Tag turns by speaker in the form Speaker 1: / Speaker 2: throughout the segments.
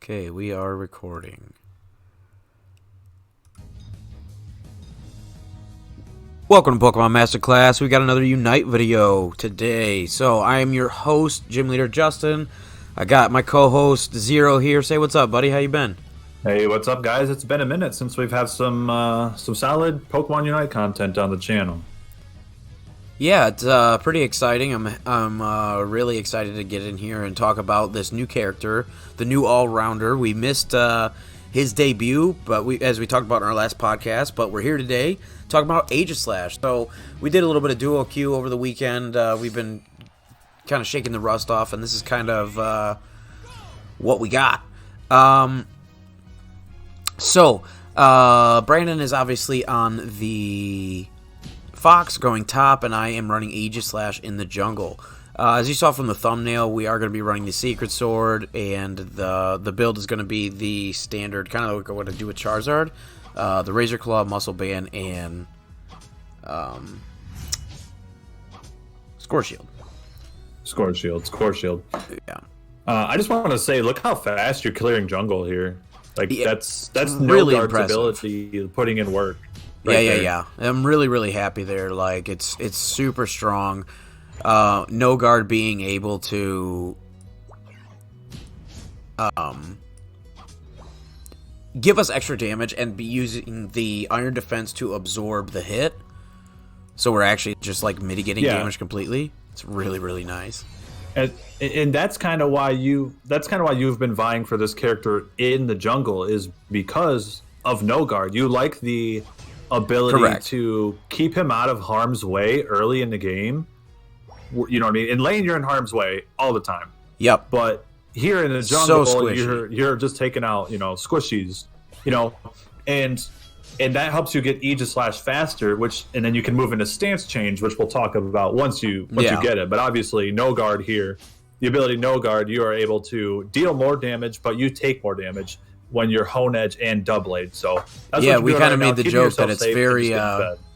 Speaker 1: Okay, we are recording. Welcome to Pokemon Masterclass. We got another Unite video today. So I am your host, Gym Leader Justin. I got my co-host Zero here. Say what's up, buddy. How you been?
Speaker 2: Hey, what's up, guys? It's been a minute since we've had some solid Pokemon Unite content on the channel.
Speaker 1: Yeah, it's pretty exciting. I'm really excited to get in here and talk about this new character, the new all-rounder. We missed his debut, but as we talked about in our last podcast, but we're here today talking about Aegislash. So we did a little bit of duo queue over the weekend. We've been kind of shaking the rust off, and this is kind of what we got. So Brandon is obviously on the Fox going top, and I am running Aegislash in the jungle. As you saw from the thumbnail, we are going to be running the Sacred Sword, and the build is going to be the standard, kind of like what I do with Charizard, the Razor Claw, Muscle Band, and Score Shield.
Speaker 2: Score Shield.
Speaker 1: Yeah.
Speaker 2: I just want to say, look how fast you're clearing jungle here. Like, yeah, that's
Speaker 1: really
Speaker 2: no
Speaker 1: impressive.
Speaker 2: Ability putting in work.
Speaker 1: Yeah. I'm really happy there. Like, it's super strong. No guard being able to give us extra damage and be using the Iron Defense to absorb the hit. So we're actually just like mitigating damage completely. It's really nice.
Speaker 2: And that's kind of why you've been vying for this character in the jungle, is because of no guard. You like the ability to keep him out of harm's way early in the game. You know what I mean? In lane, you're in harm's way all the time.
Speaker 1: Yep.
Speaker 2: But here in the jungle,
Speaker 1: so
Speaker 2: you're just taking out, squishies, and that helps you get Aegislash faster, and then you can move into stance change, which we'll talk about once you get it. But obviously, no guard here. The ability no guard, you are able to deal more damage, but you take more damage when you're Hone Edge and Double Edge. So that's
Speaker 1: we kind of made the joke that it's very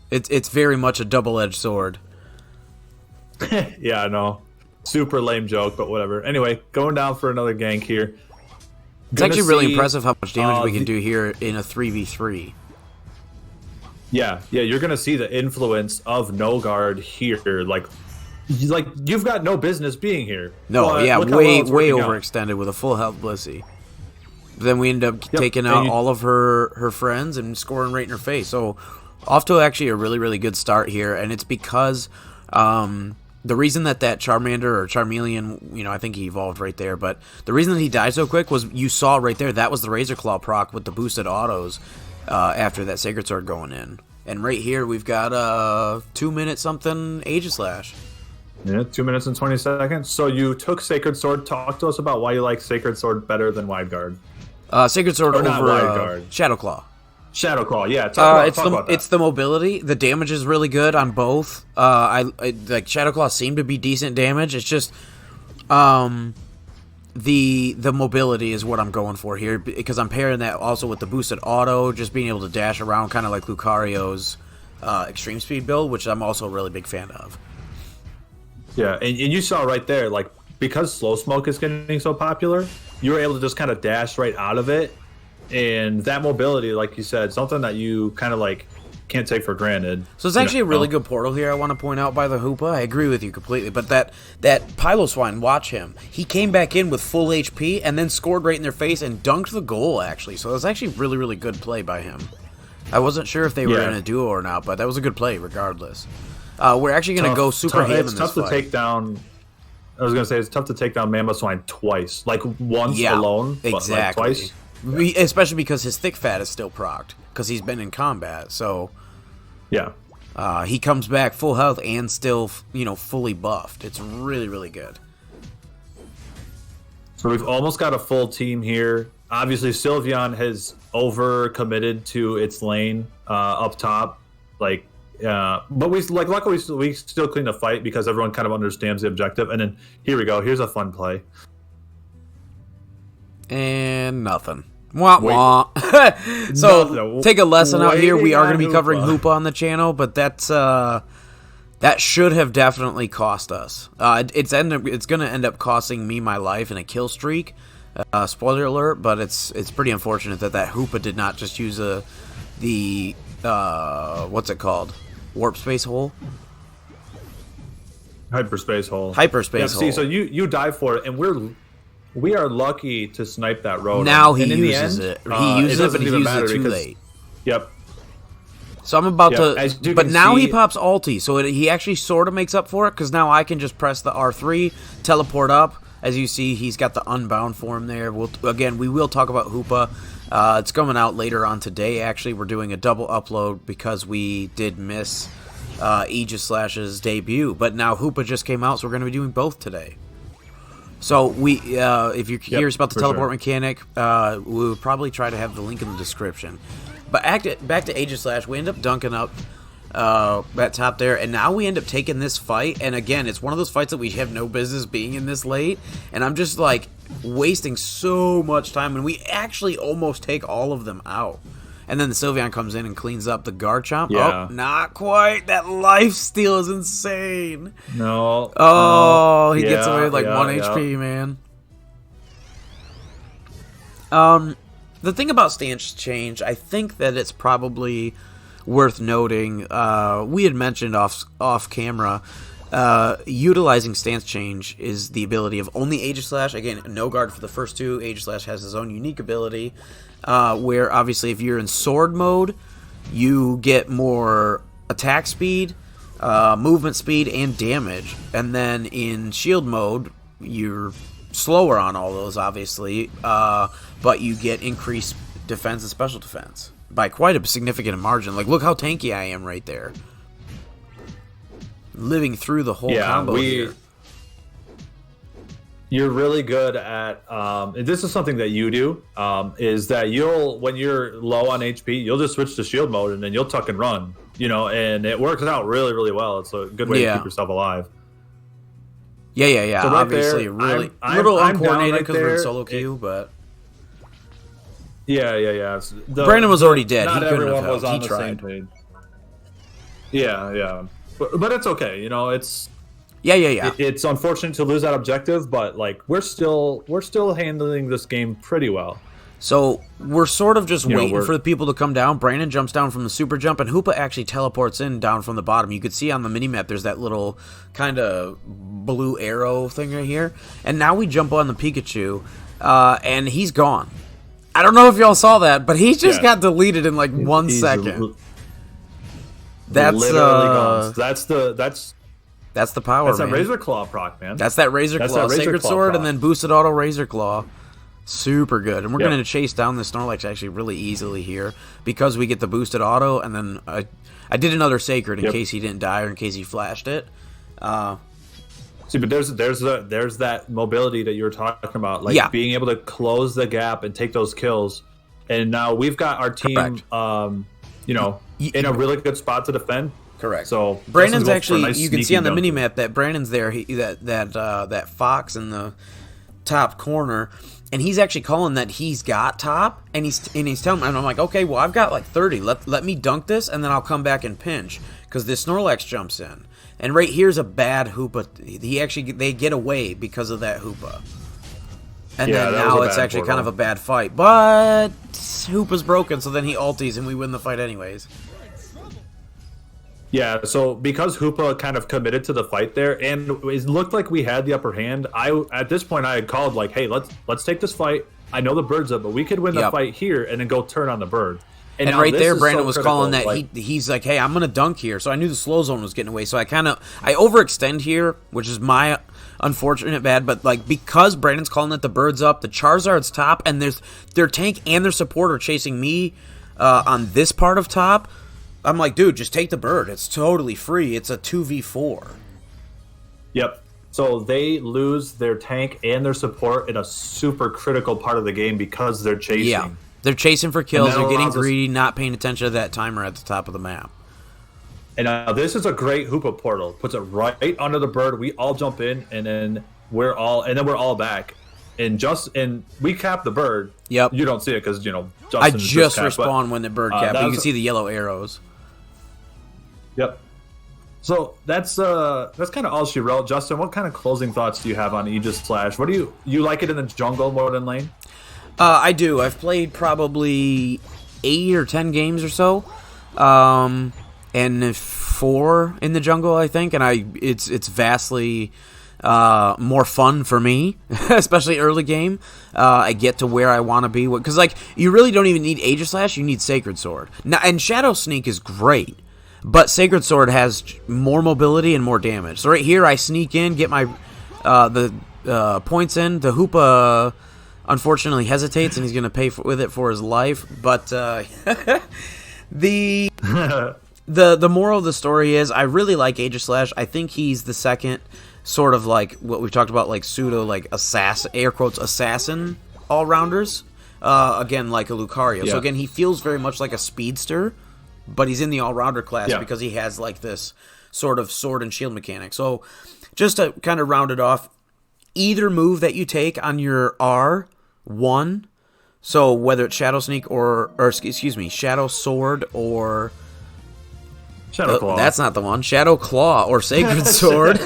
Speaker 1: it's very much a double-edged sword.
Speaker 2: Yeah, I know. Super lame joke, but whatever. Anyway, going down for another gank here.
Speaker 1: It's actually really impressive how much damage we can do here in a 3v3.
Speaker 2: Yeah, you're going to see the influence of no guard here. Like you've got no business being here.
Speaker 1: No, way overextended with a full health Blissey. Then we end up taking out all of her friends and scoring right in her face. So off to actually a really good start here, and it's because the reason that Charmander or Charmeleon, I think he evolved right there, but the reason that he died so quick was you saw right there, that was the Razor Claw proc with the boosted autos after that Sacred Sword going in. And right here we've got 2 minute something Aegislash.
Speaker 2: Yeah, 2 minutes and 20 seconds. So you took Sacred Sword. Talk to us about why you like Sacred Sword better than Wide Guard.
Speaker 1: Sacred Sword over Wide Guard. Shadow Claw.
Speaker 2: Shadow Claw, yeah.
Speaker 1: Talk about that. It's the mobility. The damage is really good on both. I like Shadow Claw seemed to be decent damage. It's just the mobility is what I'm going for here, because I'm pairing that also with the boosted auto, just being able to dash around, kind of like Lucario's extreme speed build, which I'm also a really big fan of.
Speaker 2: Yeah, and you saw right there, like, because Slow Smoke is getting so popular, you were able to just kind of dash right out of it. And that mobility, like you said, something that you kind of like can't take for granted.
Speaker 1: So it's actually a really good portal here, I want to point out, by the Hoopa. I agree with you completely. But that Piloswine, watch him. He came back in with full HP and then scored right in their face and dunked the goal, actually. So it was actually really good play by him. I wasn't sure if they were in a duo or not, but that was a good play regardless. We're actually going to go super ham in this fight.
Speaker 2: It's tough to take down. I was going to say it's tough to take down Mamoswine twice. Like once alone, but like twice.
Speaker 1: Especially because his thick fat is still procced because he's been in combat. So
Speaker 2: yeah,
Speaker 1: he comes back full health and still fully buffed. It's really good.
Speaker 2: So we've almost got a full team here. Obviously, Sylveon has over-committed to its lane up top. But luckily we still clean the fight because everyone kind of understands the objective. And then here we go. Here's a fun play.
Speaker 1: And nothing. Wah. So take a lesson out here. We are going to be covering Hoopa on the channel, but that should have definitely cost us. It's going to end up costing me my life in a kill streak. Spoiler alert, but it's pretty unfortunate that Hoopa did not just use the what's it called? Warp space hole?
Speaker 2: Hyperspace hole.
Speaker 1: Hyperspace hole.
Speaker 2: See, so you dive for it, and we are lucky to snipe that road.
Speaker 1: Now he uses it. He uses it, but he uses it too late.
Speaker 2: Yep.
Speaker 1: So I'm about to, but now he pops ulti, so he actually sort of makes up for it, because now I can just press the R3, teleport up. As you see, he's got the Unbound form there. We will talk about Hoopa. It's coming out later on today, actually. We're doing a double upload because we did miss Aegislash's debut, but now Hoopa just came out, so we're going to be doing both today. So if you're curious about the teleport mechanic, we would probably try to have the link in the description. But back to Aegislash, we end up dunking up that top there, and now we end up taking this fight. And again, it's one of those fights that we have no business being in this late, and I'm just like wasting so much time, and we actually almost take all of them out. And then the Sylveon comes in and cleans up the Garchomp.
Speaker 2: Yeah.
Speaker 1: Oh, not quite. That life steal is insane.
Speaker 2: No.
Speaker 1: Oh, he gets away with like 1 HP, man. The thing about stance change, I think that it's probably worth noting. We had mentioned off camera, utilizing stance change is the ability of only Aegislash. Again, no guard for the first two. Aegislash has his own unique ability. Where obviously if you're in sword mode, you get more attack speed, movement speed, and damage. And then in shield mode, you're slower on all those, obviously, but you get increased defense and special defense by quite a significant margin. Like, look how tanky I am right there. Living through the whole combo here.
Speaker 2: You're really good at, this is something that you do, is that when you're low on HP, you'll just switch to shield mode and then you'll tuck and run, and it works out really, really well. It's a good way to keep yourself alive.
Speaker 1: Yeah. So obviously, there, really a little uncoordinated because we're in solo queue, but
Speaker 2: yeah.
Speaker 1: Brandon was already dead.
Speaker 2: Not
Speaker 1: he couldn't
Speaker 2: everyone
Speaker 1: have
Speaker 2: was on
Speaker 1: he
Speaker 2: the
Speaker 1: tried.
Speaker 2: same page. Yeah, but it's okay. It's.
Speaker 1: Yeah.
Speaker 2: It's unfortunate to lose that objective, but like we're still handling this game pretty well.
Speaker 1: So we're sort of just waiting for the people to come down. Brandon jumps down from the super jump, and Hoopa actually teleports in down from the bottom. You could see on the minimap there's that little kind of blue arrow thing right here. And now we jump on the Pikachu, and he's gone. I don't know if y'all saw that, but he just got deleted in like 1 second. That's
Speaker 2: literally gone. That's
Speaker 1: the power,
Speaker 2: That's
Speaker 1: man.
Speaker 2: that Razor Claw proc, man.
Speaker 1: That's that Razor Claw. Sacred Sword
Speaker 2: proc.
Speaker 1: And then boosted auto Razor Claw. Super good. And we're
Speaker 2: Yep.
Speaker 1: going to chase down this Snorlax actually really easily here because we get the boosted auto, and then I did another Sacred in case he didn't die or in case he flashed it.
Speaker 2: See, but there's that mobility that you were talking about, like being able to close the gap and take those kills. And now we've got our team, in a really good spot to defend.
Speaker 1: Correct.
Speaker 2: So
Speaker 1: Brandon's actually, you can see on the minimap that Brandon's there. That fox in the top corner, and he's actually calling that he's got top, and he's telling me, and I'm like, okay, well I've got like 30. Let me dunk this, and then I'll come back and pinch because this Snorlax jumps in, and right here's a bad Hoopa. They get away because of that Hoopa, and then now it's actually kind of a bad fight, but Hoopa's broken, so then he ulties and we win the fight anyways.
Speaker 2: Yeah, so because Hoopa kind of committed to the fight there, and it looked like we had the upper hand, at this point I had called like, hey, let's take this fight. I know the bird's up, but we could win the fight here and then go turn on the bird.
Speaker 1: And right there, Brandon was calling that he's like, hey, I'm gonna dunk here. So I knew the slow zone was getting away. So I overextend here, which is my unfortunate bad. But like because Brandon's calling that the bird's up, the Charizard's top, and their tank and their support are chasing me on this part of top. I'm like, dude, just take the bird. It's totally free. It's a 2v4.
Speaker 2: Yep. So they lose their tank and their support in a super critical part of the game because they're chasing.
Speaker 1: Yeah, they're chasing for kills. They're getting greedy, not paying attention to that timer at the top of the map.
Speaker 2: And this is a great Hoopa portal. Puts it right under the bird. We all jump in, and then we're all back. And we cap the bird.
Speaker 1: Yep.
Speaker 2: You don't see it because Justin
Speaker 1: I just respawn when the bird cap. But you can see the yellow arrows.
Speaker 2: Yep. So that's kind of all she wrote. Justin, what kind of closing thoughts do you have on Aegislash? What do you like it in the jungle more than lane?
Speaker 1: I do. I've played probably 8 or 10 games or so, and 4 in the jungle, I think. And it's vastly more fun for me, especially early game. I get to where I want to be because like you really don't even need Aegislash. You need Sacred Sword. Now, and Shadow Sneak is great, but Sacred Sword has more mobility and more damage. So right here, I sneak in, get my the points in. The Hoopa unfortunately hesitates, and he's going to pay with it for his life. But the moral of the story is I really like Aegislash. I think he's the second sort of like what we've talked about, like pseudo like assassin, air quotes, assassin all-rounders. Again, like a Lucario. Yeah. So again, he feels very much like a speedster, but he's in the all-rounder class because he has like this sort of sword and shield mechanic. So just to kind of round it off, either move that you take on your R1, so whether it's Shadow Sneak or excuse me, Shadow Sword or
Speaker 2: Shadow Claw.
Speaker 1: That's not the one. Shadow Claw or Sacred Sword.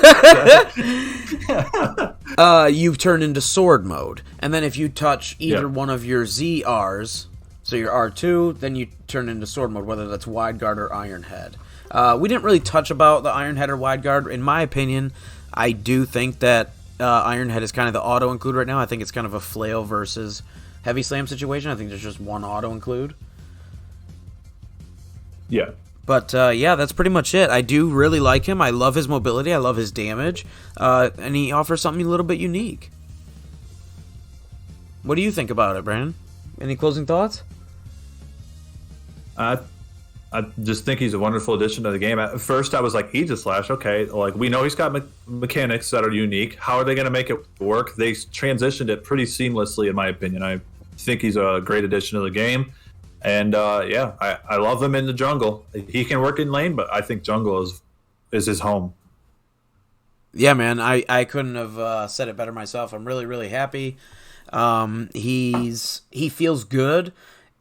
Speaker 1: You've turned into sword mode. And then if you touch either one of your ZRs, so your R2, then you turn into sword mode, whether that's Wide Guard or Iron Head. We didn't really touch about the Iron Head or Wide Guard. In my opinion, I do think that Iron Head is kind of the auto-include right now. I think it's kind of a flail versus heavy slam situation. I think there's just one auto-include.
Speaker 2: Yeah.
Speaker 1: But, yeah, that's pretty much it. I do really like him. I love his mobility. I love his damage. And he offers something a little bit unique. What do you think about it, Brandon? Any closing thoughts?
Speaker 2: I just think he's a wonderful addition to the game. At first, I was like, Aegislash, okay. Like, we know he's got mechanics that are unique. How are they going to make it work? They transitioned it pretty seamlessly, in my opinion. I think he's a great addition to the game. And I love him in the jungle. He can work in lane, but I think jungle is his home.
Speaker 1: Yeah, man, I couldn't have said it better myself. I'm really, really happy. He feels good,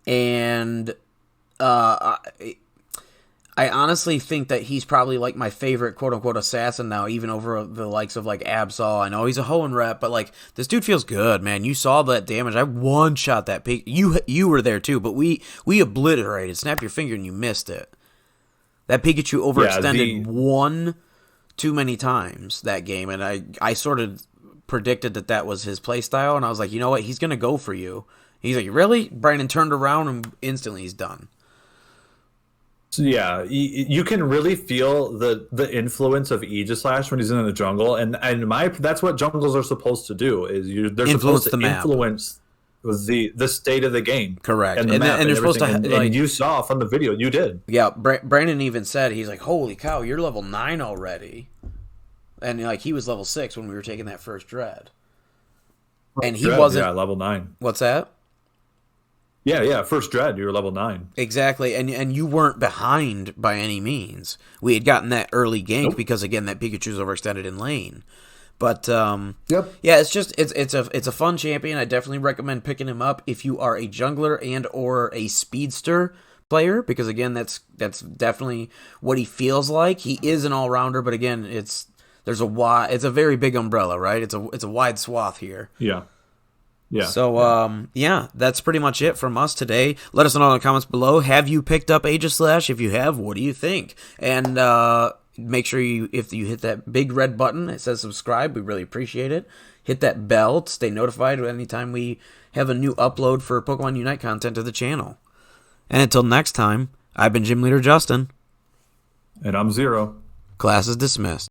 Speaker 1: and I honestly think that he's probably like my favorite quote-unquote assassin now, even over the likes of like Absol. I know he's a Hoenn rep, but like this dude feels good, man. You saw that damage. I one-shot that peak. You were there too, but we obliterated. Snap your finger and you missed it. That Pikachu overextended one too many times that game, and I sort of predicted that was his play style, and I was like, you know what? He's going to go for you. He's like, really? Brandon turned around, and instantly he's done.
Speaker 2: Yeah, you can really feel the influence of Aegislash when he's in the jungle, and that's what jungles are supposed to do. They're supposed to influence the state of the game.
Speaker 1: Correct,
Speaker 2: and
Speaker 1: they're supposed to.
Speaker 2: And you saw from the video, you did.
Speaker 1: Yeah, Brandon even said he's like, "Holy cow, you're level 9 already," and like he was level 6 when we were taking that first dread, and he wasn't
Speaker 2: level 9.
Speaker 1: What's that?
Speaker 2: Yeah, first dread, you were level 9.
Speaker 1: Exactly, and you weren't behind by any means. We had gotten that early gank because, again, that Pikachu's overextended in lane. But, yeah, it's just, it's a fun champion. I definitely recommend picking him up if you are a jungler and or a speedster player, because, again, that's definitely what he feels like. He is an all-rounder, but, again, it's a very big umbrella, right? It's a wide swath here.
Speaker 2: Yeah. Yeah.
Speaker 1: So, that's pretty much it from us today. Let us know in the comments below. Have you picked up Aegislash? If you have, what do you think? And make sure if you hit that big red button that says subscribe, we really appreciate it. Hit that bell to stay notified anytime we have a new upload for Pokemon Unite content to the channel. And until next time, I've been Gym Leader Justin.
Speaker 2: And I'm Zero.
Speaker 1: Class is dismissed.